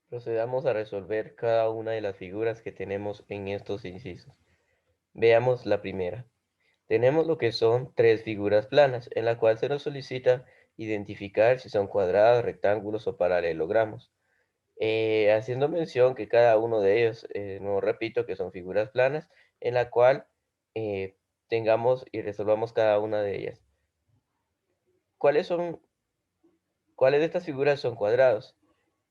Procedamos a resolver cada una de las figuras que tenemos en estos incisos. Veamos la primera. Tenemos lo que son tres figuras planas, en la cual se nos solicita identificar si son cuadrados, rectángulos o paralelogramos. Haciendo mención que cada uno de ellos, no repito, que son figuras planas, en la cual eh, tengamos y resolvamos cada una de ellas. ¿Cuáles son, cuáles de estas figuras son cuadrados?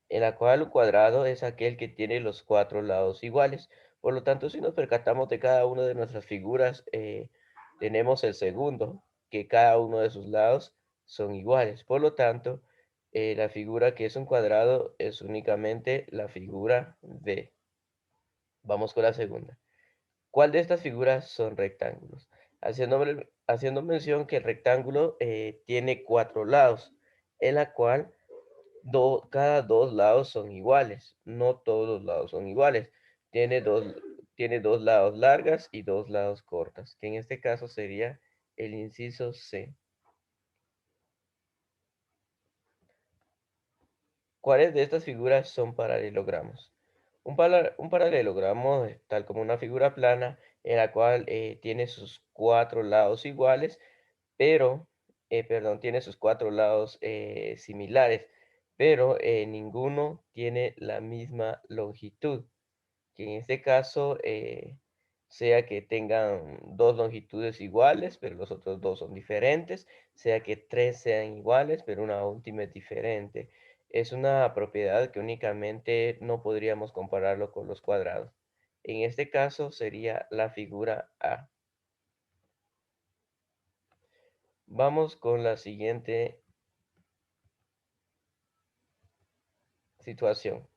En la cual un cuadrado es aquel que tiene los cuatro lados iguales. Por lo tanto, si nos percatamos de cada una de nuestras figuras, tenemos el segundo, que cada uno de sus lados son iguales. Por lo tanto, la figura que es un cuadrado es únicamente la figura B. Vamos con la segunda. ¿Cuál de estas figuras son rectángulos? Haciendo mención que el rectángulo tiene cuatro lados, en la cual cada dos lados son iguales. No todos los lados son iguales. Tiene dos, tiene dos lados largas y dos lados cortas, que en este caso sería el inciso C. ¿Cuáles de estas figuras son paralelogramos? Un paralelogramo es tal como una figura plana en la cual tiene sus cuatro lados iguales, tiene sus cuatro lados similares, pero ninguno tiene la misma longitud, que en este caso sea que tengan dos longitudes iguales, pero los otros dos son diferentes, sea que tres sean iguales, pero una última es diferente. Es una propiedad que únicamente no podríamos compararlo con los cuadrados. En este caso sería la figura A. Vamos con la siguiente situación.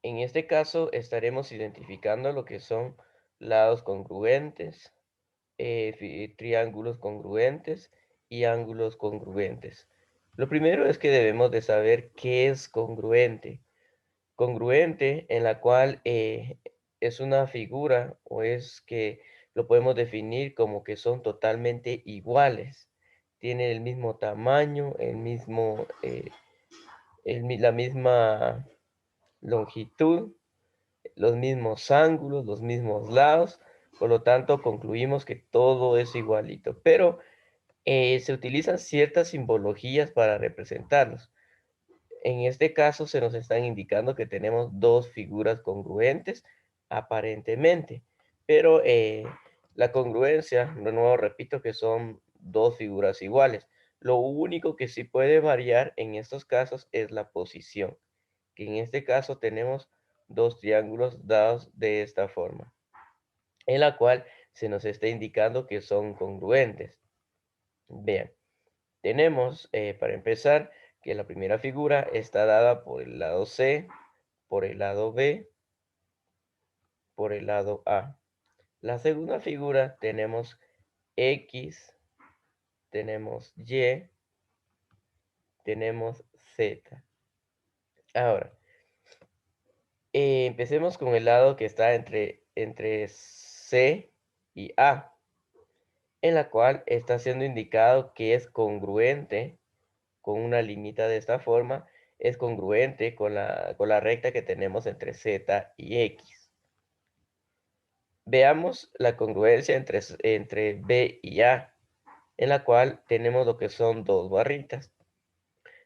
En este caso estaremos identificando lo que son lados congruentes, triángulos congruentes y ángulos congruentes. Lo primero es que debemos de saber qué es congruente. Congruente en la cual es una figura o es que lo podemos definir como que son totalmente iguales. Tienen el mismo tamaño, la misma longitud, los mismos ángulos, los mismos lados. Por lo tanto, concluimos que todo es igualito. Pero se utilizan ciertas simbologías para representarlos. En este caso se nos están indicando que tenemos dos figuras congruentes aparentemente, pero la congruencia, de nuevo repito que son dos figuras iguales. Lo único que sí puede variar en estos casos es la posición, que en este caso tenemos dos triángulos dados de esta forma, en la cual se nos está indicando que son congruentes. Vean. Tenemos, para empezar, que la primera figura está dada por el lado C, por el lado B, por el lado A. La segunda figura tenemos X, tenemos Y, tenemos Z. Ahora, empecemos con el lado que está entre C y A, en la cual está siendo indicado que es congruente con una liñita de esta forma, es congruente con la recta que tenemos entre Z y X. Veamos la congruencia entre B y A, en la cual tenemos lo que son dos barritas,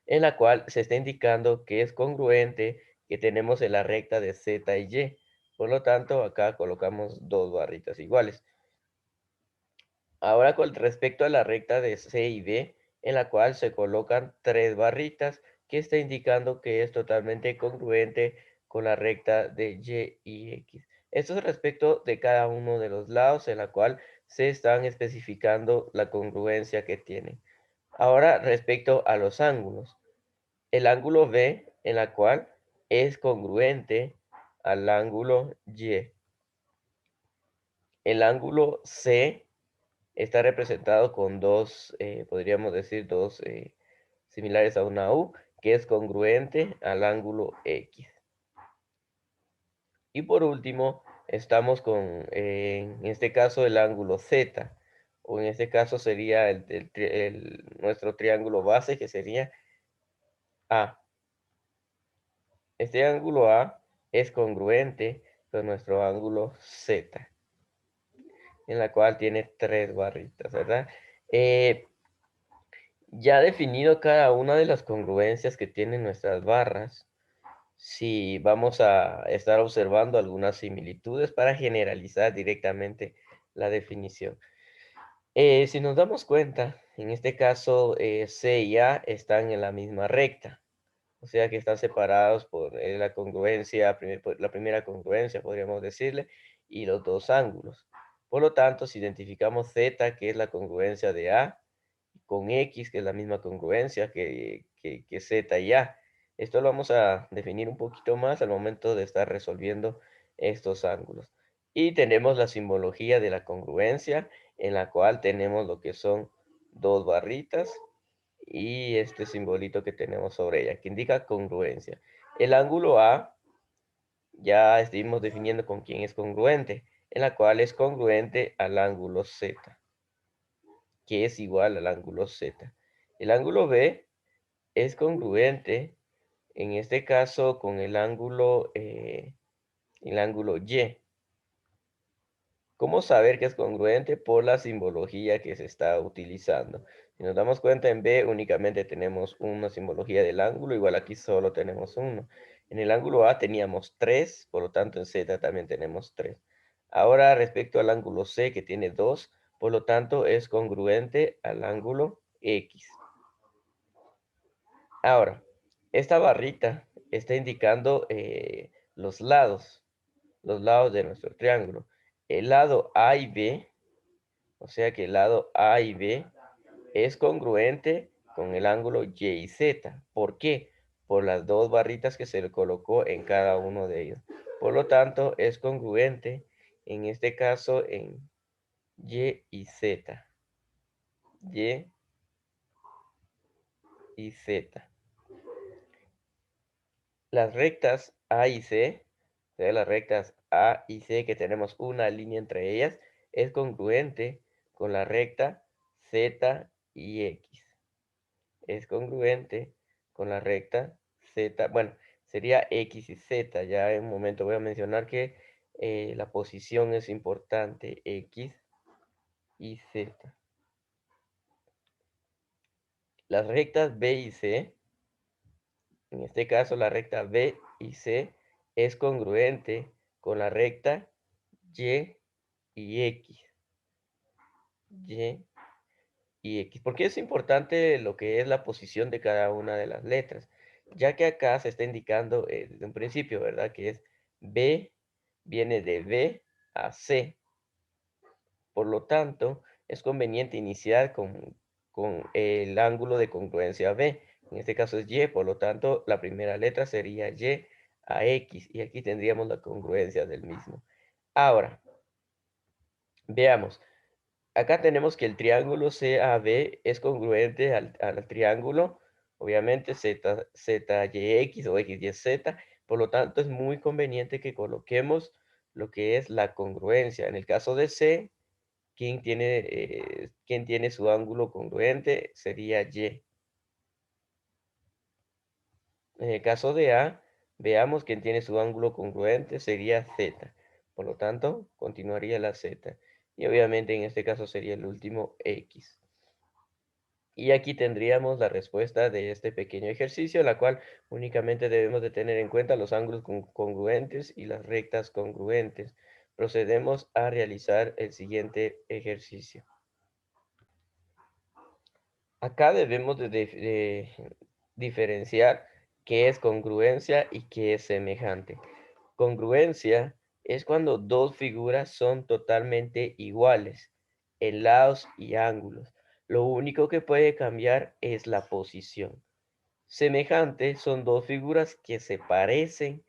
en la cual se está indicando que es congruente que tenemos en la recta de Z y Y. Por lo tanto, acá colocamos dos barritas iguales. Ahora con respecto a la recta de C y D, en la cual se colocan tres barritas, que está indicando que es totalmente congruente con la recta de Y y X. Esto es respecto de cada uno de los lados, en la cual se están especificando la congruencia que tienen. Ahora respecto a los ángulos. El ángulo B, en la cual es congruente al ángulo Y. El ángulo C está representado con dos, podríamos decir, dos similares a una U, que es congruente al ángulo X. Y por último, estamos con, en este caso, el ángulo Z, o en este caso sería nuestro triángulo base, que sería A. Este ángulo A es congruente con nuestro ángulo Z, en la cual tiene 3 barritas, ¿verdad? Ya definido cada una de las congruencias que tienen nuestras barras, si vamos a estar observando algunas similitudes para generalizar directamente la definición. Si nos damos cuenta, en este caso C y A están en la misma recta, o sea que están separados por la congruencia, por la primera congruencia, podríamos decirle, y los dos ángulos. Por lo tanto, si identificamos Z, que es la congruencia de A, con X, que es la misma congruencia que Z y A. Esto lo vamos a definir un poquito más al momento de estar resolviendo estos ángulos. Y tenemos la simbología de la congruencia, en la cual tenemos lo que son dos barritas y este simbolito que tenemos sobre ella, que indica congruencia. El ángulo A ya estuvimos definiendo con quién es congruente, en la cual es congruente al ángulo Z, que es igual al ángulo Z. El ángulo B es congruente, en este caso, con el ángulo Y. ¿Cómo saber que es congruente? Por la simbología que se está utilizando. Si nos damos cuenta, en B únicamente tenemos una simbología del ángulo, igual aquí solo tenemos uno. En el ángulo A teníamos 3, por lo tanto en Z también tenemos 3. Ahora respecto al ángulo C, que tiene 2, por lo tanto es congruente al ángulo X. Ahora, esta barrita está indicando los lados de nuestro triángulo. El lado A y B, o sea que el lado A y B es congruente con el ángulo Y y Z. ¿Por qué? Por las dos barritas que se le colocó en cada uno de ellos. Por lo tanto, es congruente, en este caso, en Y y Z. Y y Z. Las rectas A y C, o sea, las rectas A y C, que tenemos una línea entre ellas, es congruente con la recta Z y X. Es congruente con la recta Z, bueno, sería X y Z. Ya en un momento voy a mencionar que la posición es importante, X y Z. Las rectas B y C, en este caso la recta B y C, es congruente con la recta Y y X. Y y X. ¿Por qué es importante lo que es la posición de cada una de las letras? Ya que acá se está indicando desde un principio, ¿verdad? Que es B, viene de B a C. Por lo tanto, es conveniente iniciar con el ángulo de congruencia B. En este caso es Y, por lo tanto, la primera letra sería Y a X. Y aquí tendríamos la congruencia del mismo. Ahora, veamos. Acá tenemos que el triángulo CAB es congruente al triángulo, obviamente ZYX o XYZ, por lo tanto es muy conveniente que coloquemos lo que es la congruencia. En el caso de C, ¿quién tiene su ángulo congruente? Sería Y. En el caso de A, veamos quién tiene su ángulo congruente, sería Z. Por lo tanto, continuaría la Z. Y obviamente en este caso sería el último X. Y aquí tendríamos la respuesta de este pequeño ejercicio, la cual únicamente debemos de tener en cuenta los ángulos congruentes y las rectas congruentes. Procedemos a realizar el siguiente ejercicio. Acá debemos de diferenciar qué es congruencia y qué es semejante. Congruencia es cuando dos figuras son totalmente iguales en lados y ángulos. Lo único que puede cambiar es la posición. Semejante son dos figuras que se parecen,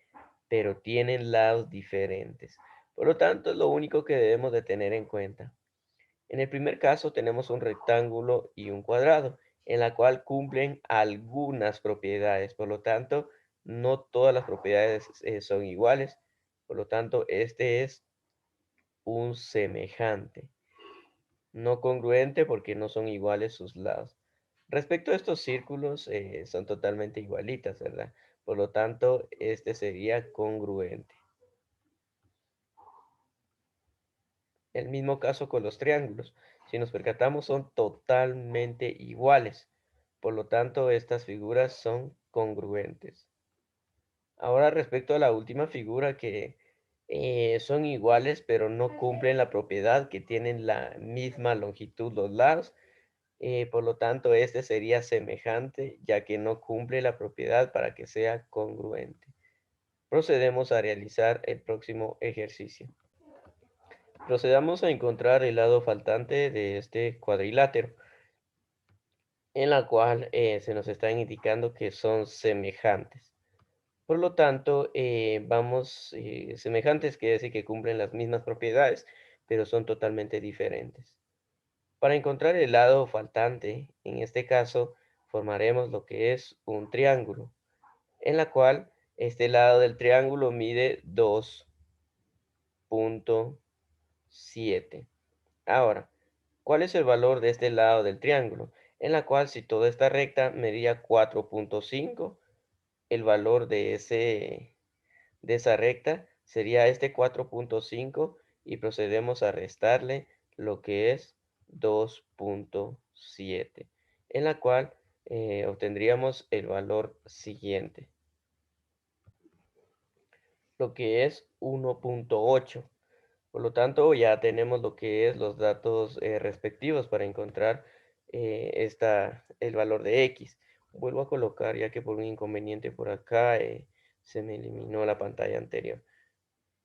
pero tienen lados diferentes. Por lo tanto, es lo único que debemos de tener en cuenta. En el primer caso tenemos un rectángulo y un cuadrado, en la cual cumplen algunas propiedades. Por lo tanto, no todas las propiedades son iguales. Por lo tanto, este es un semejante. No congruente porque no son iguales sus lados. Respecto a estos círculos, son totalmente igualitas, ¿verdad? Por lo tanto, este sería congruente. El mismo caso con los triángulos. Si nos percatamos, son totalmente iguales. Por lo tanto, estas figuras son congruentes. Ahora respecto a la última figura que son iguales pero no cumplen la propiedad que tienen la misma longitud los lados. Por lo tanto, este sería semejante ya que no cumple la propiedad para que sea congruente. Procedemos a realizar el próximo ejercicio. Procedamos a encontrar el lado faltante de este cuadrilátero, en la cual se nos están indicando que son semejantes. Por lo tanto, semejantes quiere decir que cumplen las mismas propiedades, pero son totalmente diferentes. Para encontrar el lado faltante, en este caso, formaremos lo que es un triángulo, en la cual este lado del triángulo mide 2.7. Ahora, ¿cuál es el valor de este lado del triángulo? En la cual, si toda esta recta medía 4.5, el valor de esa recta sería este 4.5 y procedemos a restarle lo que es 2.7, en la cual obtendríamos el valor siguiente, lo que es 1.8. Por lo tanto, ya tenemos lo que es los datos respectivos para encontrar el valor de x. Vuelvo a colocar, ya que por un inconveniente por acá se me eliminó la pantalla anterior.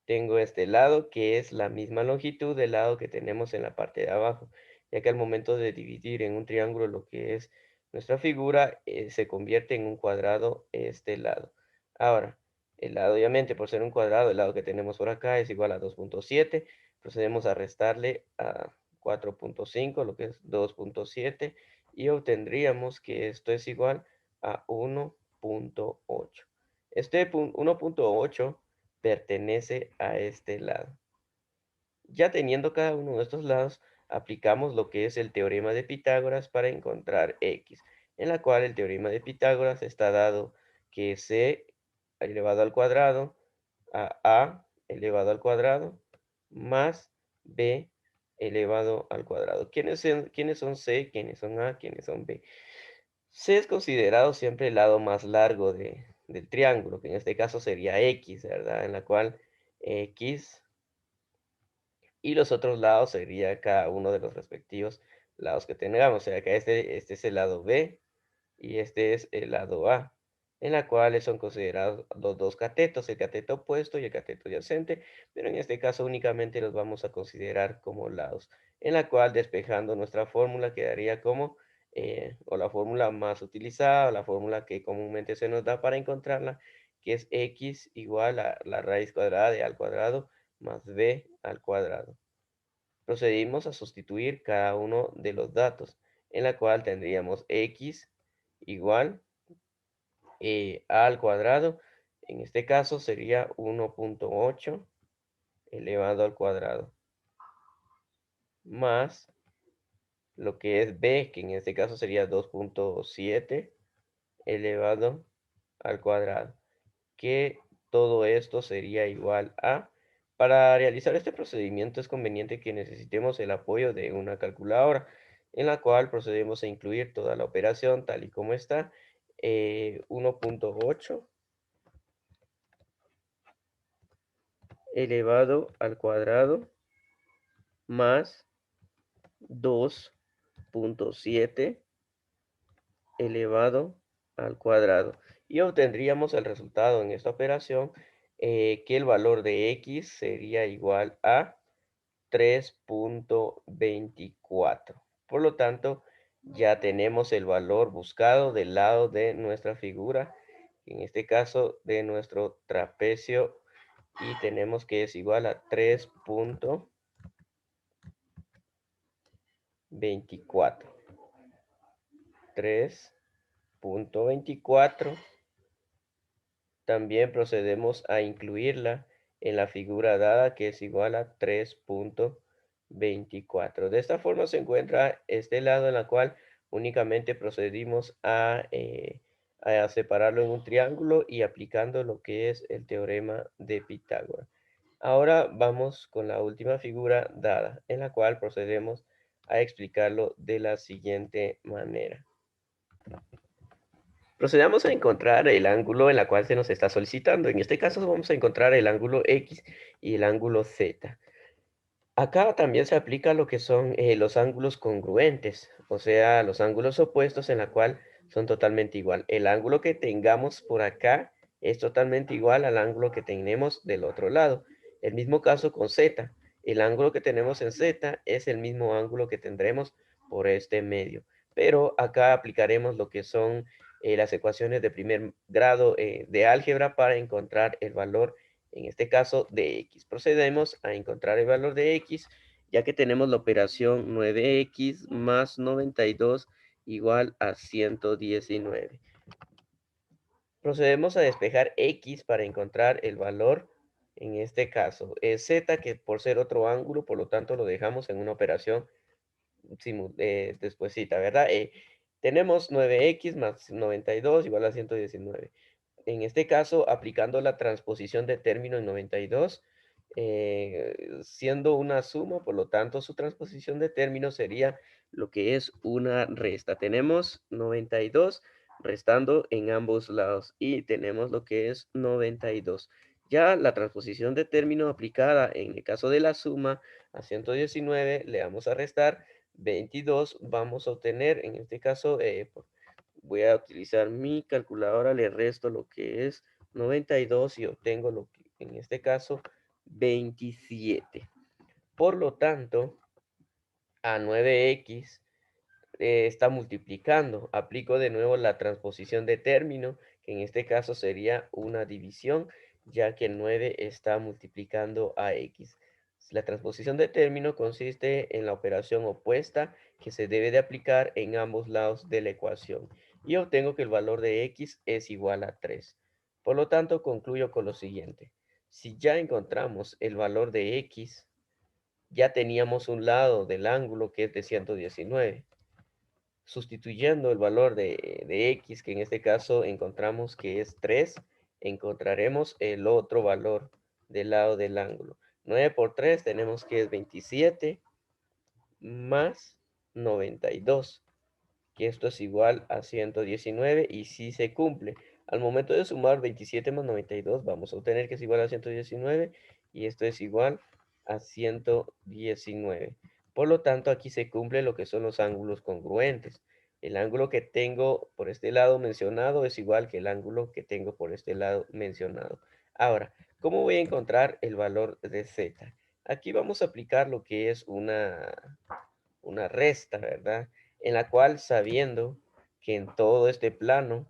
Tengo este lado que es la misma longitud del lado que tenemos en la parte de abajo, ya que al momento de dividir en un triángulo lo que es nuestra figura, se convierte en un cuadrado este lado. Ahora, el lado obviamente por ser un cuadrado, el lado que tenemos por acá es igual a 2.7. Procedemos a restarle a 4.5, lo que es 2.7, y obtendríamos que esto es igual a 1.8. Este 1.8 pertenece a este lado. Ya teniendo cada uno de estos lados, aplicamos lo que es el teorema de Pitágoras para encontrar x, en la cual el teorema de Pitágoras está dado que c elevado al cuadrado a elevado al cuadrado más b elevado al cuadrado. ¿Quiénes son c? ¿Quiénes son a? ¿Quiénes son b? C es considerado siempre el lado más largo del triángulo, que en este caso sería X, ¿verdad? En la cual X y los otros lados sería cada uno de los respectivos lados que tengamos. O sea que este es el lado B y este es el lado A, en la cual son considerados los dos catetos, el cateto opuesto y el cateto adyacente, pero en este caso únicamente los vamos a considerar como lados, en la cual despejando nuestra fórmula quedaría como, o la fórmula más utilizada, o la fórmula que comúnmente se nos da para encontrarla, que es x igual a la raíz cuadrada de a al cuadrado más b al cuadrado. Procedimos a sustituir cada uno de los datos, en la cual tendríamos x igual a al cuadrado. En este caso sería 1.8 elevado al cuadrado, más lo que es b, que en este caso sería 2.7 elevado al cuadrado, que todo esto sería igual a. Para realizar este procedimiento es conveniente que necesitemos el apoyo de una calculadora, en la cual procedemos a incluir toda la operación tal y como está. 1.8 elevado al cuadrado más 2.7 elevado al cuadrado. Y obtendríamos el resultado en esta operación, que el valor de x sería igual a 3.24. Por lo tanto, ya tenemos el valor buscado del lado de nuestra figura, en este caso de nuestro trapecio, y tenemos que es igual a 3.24. 3.24. También procedemos a incluirla en la figura dada, que es igual a 3.24. De esta forma se encuentra este lado, en la cual únicamente procedimos a separarlo en un triángulo y aplicando lo que es el teorema de Pitágoras. Ahora vamos con la última figura dada, en la cual procedemos a explicarlo de la siguiente manera. Procedamos a encontrar el ángulo en la cual se nos está solicitando. En este caso vamos a encontrar el ángulo X y el ángulo Z. Acá también se aplica lo que son los ángulos congruentes, o sea, los ángulos opuestos en la cual son totalmente igual. El ángulo que tengamos por acá es totalmente igual al ángulo que tenemos del otro lado. El mismo caso con Z. El ángulo que tenemos en Z es el mismo ángulo que tendremos por este medio. Pero acá aplicaremos lo que son las ecuaciones de primer grado de álgebra para encontrar el valor en este caso de X. Procedemos a encontrar el valor de X, ya que tenemos la operación 9X más 92 igual a 119. Procedemos a despejar X para encontrar el valor, en este caso, es Z, que por ser otro ángulo, por lo tanto lo dejamos en una operación despuesita, ¿verdad? Tenemos 9X más 92 igual a 119. En este caso, aplicando la transposición de término en 92, siendo una suma, por lo tanto, su transposición de término sería lo que es una resta. Tenemos 92 restando en ambos lados y tenemos lo que es 92. Ya la transposición de término aplicada en el caso de la suma a 119, le vamos a restar 22, vamos a obtener, en este caso, voy a utilizar mi calculadora, le resto lo que es 92 y obtengo lo que en este caso 27. Por lo tanto, a 9x está multiplicando. Aplico de nuevo la transposición de término, que en este caso sería una división, ya que el 9 está multiplicando a x. La transposición de término consiste en la operación opuesta que se debe de aplicar en ambos lados de la ecuación. Y obtengo que el valor de x es igual a 3. Por lo tanto, concluyo con lo siguiente. Si ya encontramos el valor de x, ya teníamos un lado del ángulo que es de 119. Sustituyendo el valor de x, que en este caso encontramos que es 3, encontraremos el otro valor del lado del ángulo. 9 por 3 tenemos que es 27 más 92, que esto es igual a 119 y si se cumple. Al momento de sumar 27 más 92 vamos a obtener que es igual a 119 y esto es igual a 119. Por lo tanto, aquí se cumple lo que son los ángulos congruentes. El ángulo que tengo por este lado mencionado es igual que el ángulo que tengo por este lado mencionado. Ahora, ¿cómo voy a encontrar el valor de z? Aquí vamos a aplicar lo que es una resta, ¿verdad? En la cual sabiendo que en todo este plano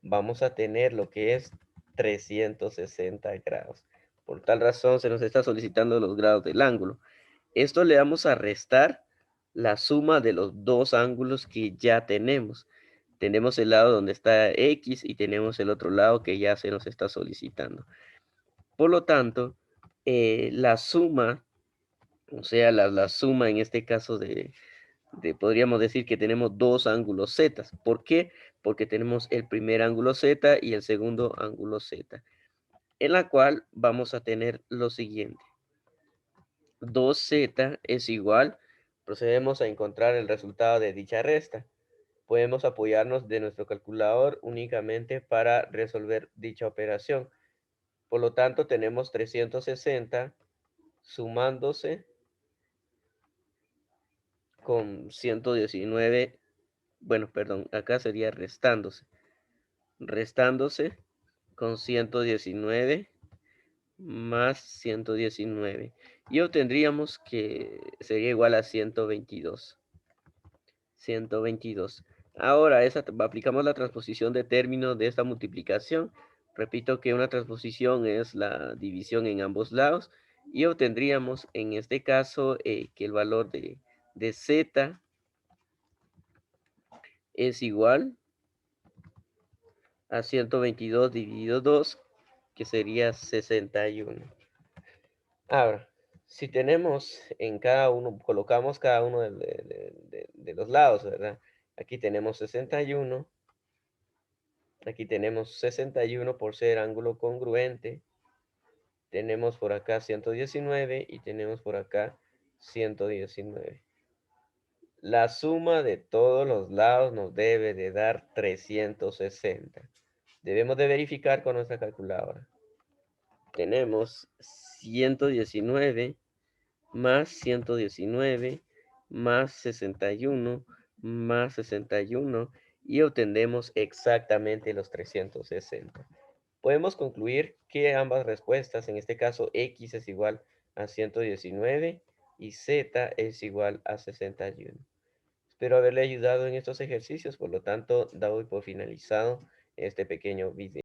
vamos a tener lo que es 360 grados. Por tal razón se nos está solicitando los grados del ángulo. Esto le vamos a restar la suma de los dos ángulos que ya tenemos. Tenemos el lado donde está X y tenemos el otro lado que ya se nos está solicitando. Por lo tanto, la suma, o sea, la suma en este caso podríamos decir que tenemos dos ángulos Z. ¿Por qué? Porque tenemos el primer ángulo Z y el segundo ángulo Z, en la cual vamos a tener lo siguiente. 2Z es igual, procedemos a encontrar el resultado de dicha resta. Podemos apoyarnos de nuestro calculador únicamente para resolver dicha operación. Por lo tanto, tenemos 360 sumándose con 119, bueno, perdón, acá sería restándose con 119 más 119 y obtendríamos que sería igual a 122. Ahora aplicamos la transposición de términos de esta multiplicación. Repito que una transposición es la división en ambos lados y obtendríamos en este caso que el valor de z es igual a 122 dividido 2, que sería 61. Ahora, si tenemos en cada uno, colocamos cada uno de los lados, ¿verdad? Aquí tenemos 61 Aquí tenemos 61 por ser ángulo congruente. Tenemos por acá 119 y tenemos por acá 119. La suma de todos los lados nos debe de dar 360. Debemos de verificar con nuestra calculadora. Tenemos 119 más 119 más 61 más 61 y obtenemos exactamente los 360. Podemos concluir que ambas respuestas, en este caso x es igual a 119 y z es igual a 61. Espero haberle ayudado en estos ejercicios, por lo tanto, doy por finalizado este pequeño video.